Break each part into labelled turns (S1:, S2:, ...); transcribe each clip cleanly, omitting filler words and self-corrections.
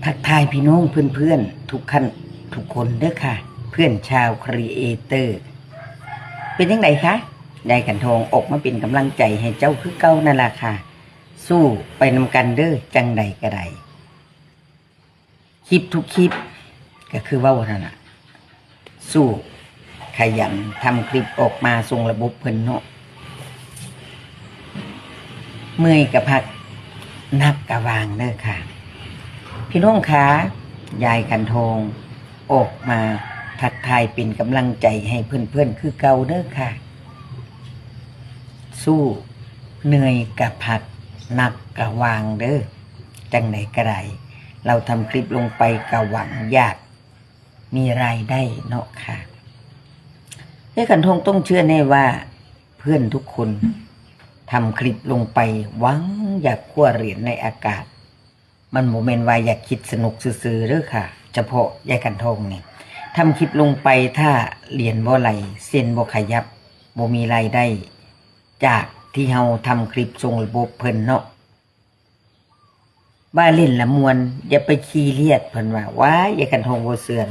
S1: ทักทายพี่น้องเพื่อนๆทุกขั้นทุกคนเด้อค่ะเพื่อนชาวครีเอเตอร์เป็นยังไงคะยายขันทองออกมาเป็นกำลังใจให้เจ้าคือเก่านั่นล่ะค่ะสู้ไปนำกันเด้อจังใดก็ได้คลิปทุกคลิปก็คือว่านั่นน่ะสู้ขยันทำคลิปออกมาส่งระบบเพิ่นเนาะเมื่อยกับพักนับกะวางเด้อค่ะพี่น้องคะยายขันทองออกมาทักทายเป็นกำลังใจให้เพื่อนๆคือเก่าเด้อค่ะสู้เหนื่อยกับผักหนักกะวางเด้อจังไหนก็ได้เราทำคลิปลงไปกะหวังอยากมีรายได้เนาะค่ะยายขันทองต้องเชื่อแน่ว่าเพื่อนทุกคนทำคลิปลงไปหวังอยากคว้าเหรียญในอากาศมันโมเมนต์ว่าอยากคิดสนุกซื่อๆเด้อค่ะเฉพาะยายขันทองนี่ทำคลิปลงไปถ้าเหรียญบ่ไหลเส้นบ่ขยับบ่มีรายได้จากที่เฮาทำคลิปส่งระบบเพิ่นเนาะบ้าเล่นละมวนอย่าไปขี้เลียดเพิ่นว่าว้ายายขันทองบ่เสื่อน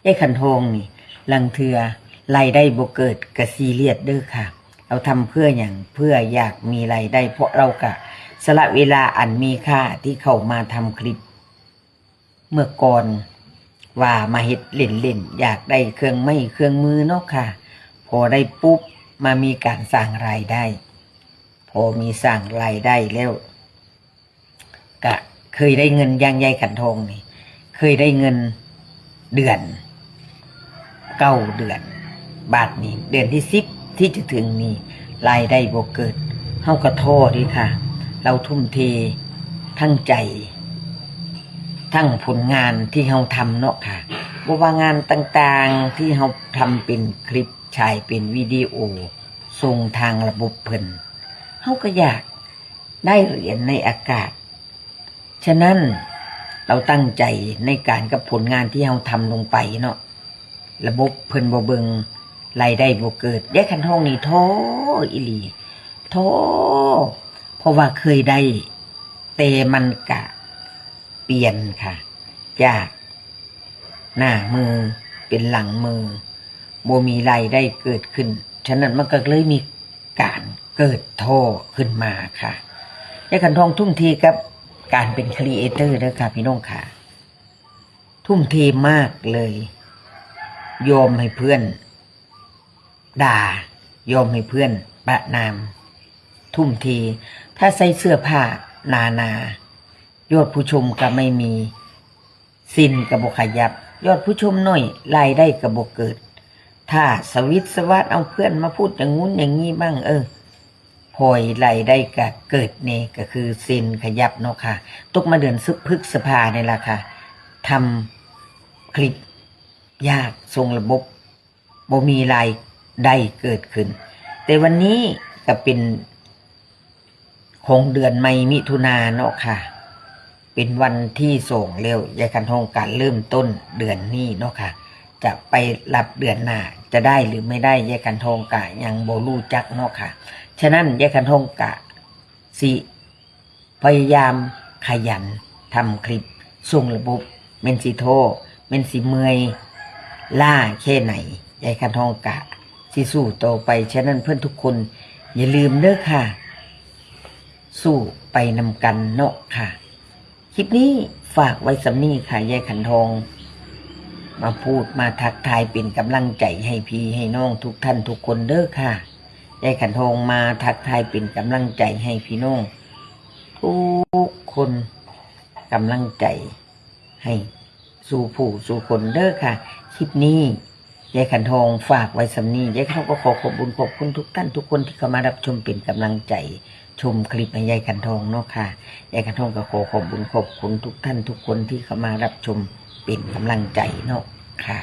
S1: ยายขันทองนี่ลังเทือรายได้บ่เกิดก็ซีเรียสเด้อค่ะเราทำเพื่ออย่างเพื่ออยากมีรายได้เพราะเราก็สละเวลาอันมีค่าที่เข้ามาทำคลิปเมื่อก่อนว่ามาเฮ็ดเล่นๆอยากได้เครื่องไม้เครื่องมือเนาะค่ะพอได้ปุ๊บมามีการสร้างรายได้พอมีสร้างรายได้แล้วก็เคยได้เงินอย่างยายขันทองนี่เคยได้เงินเดือน9 เดือนบาทนี้เดือนที่10ที่จะถึงนี่รายได้บ่เกิดเฮาก็ท้อดิค่ะเราทุ่มเททั้งใจทั้งผลงานที่เฮาทำเนาะค่ะบ่ว่างานต่างๆที่เฮาทำเป็นคลิปฉายเป็นวิดีโอส่งทางระบบเพิ่นเฮาก็อยากได้เหรียญในอากาศฉะนั้นเราตั้งใจในการกับผลงานที่เฮาทำลงไปเนาะระบบเพิ่นบ่เบิ่งรายได้บ่เกิดยายขันทองนี่ท้ออีหลีท้อเพราะว่าเคยได้แต่มันกะเปลี่ยนค่ะจากหน้ามือเป็นหลังมือบ่มีรายได้เกิดขึ้นฉะนั้นมันก็เลยมีการเกิดท้อขึ้นมาค่ะยายขันทองทุ่มเทกับการเป็นครีเอเตอร์เด้อค่ะพี่น้องค่ะทุ่มเทมากเลยยอมให้เพื่อนด่ายอมให้เพื่อนประนามทุ่มเทถ้าใส่เสื้อผ้ายอดผู้ชมก็ไม่มีสิ้นก็บ่ขยับยอดผู้ชมน้อยรายได้ก็บ่เกิดถ้าสวิตสวัสดเอาเพื่อนมาพูดอย่างงู้นอย่างงี้บ้างพลอยรายได้ก็เกิดนี่ก็คือสิ้นขยับเนาะค่ะตกมาเดือนพฤษภาเนี่ยล่ะค่ะทำคลิปยากส่งระบบบ่มีรายได้เกิดขึ้นแต่วันนี้ก็เป็นของเดือนใหม่มิถุนาเนาะค่ะเป็นวันที่ส่งเร็วยายขันทองการเริ่มต้นเดือนนี้เนาะค่ะจะไปรับเดือนหน้าจะได้หรือไม่ได้ยายขันทองกะยังบ่รู้จักเนาะค่ะฉะนั้นยายขันทองกะสิพยายามขยันทำคลิปส่งระบบเมนสิโทเมนสิเมอยล่าแค่ไหนยายขันทองกะสิสู้ต่อไปฉะนั้นเพื่อนทุกคนอย่าลืมเด้อค่ะสู้ไปนำกันเนาะค่ะคลิปนี้ฝากไว้สำนี้ค่ะยายขันทองมาพูดมาทักทายเป็นกำลังใจให้พี่ให้น้องทุกท่านทุกคนเด้อค่ะยายขันทองมาทักทายเป็นกำลังใจให้พี่น้องทุกคนกำลังใจให้สู่ผู้สู่คนเด้อค่ะคลิปนี้ยายขันทองฝากไว้สำนี้ยายขันทองก็ขอบคุณทุกท่านทุกคนที่เข้ามารับชมเป็นกำลังใจชมคลิปให้ยายขันทองเนาะค่ะยายขันทองก็ขอบคุณทุกท่านทุกคนที่เข้ามารับชมเป็นกำลังใจเนาะค่ะ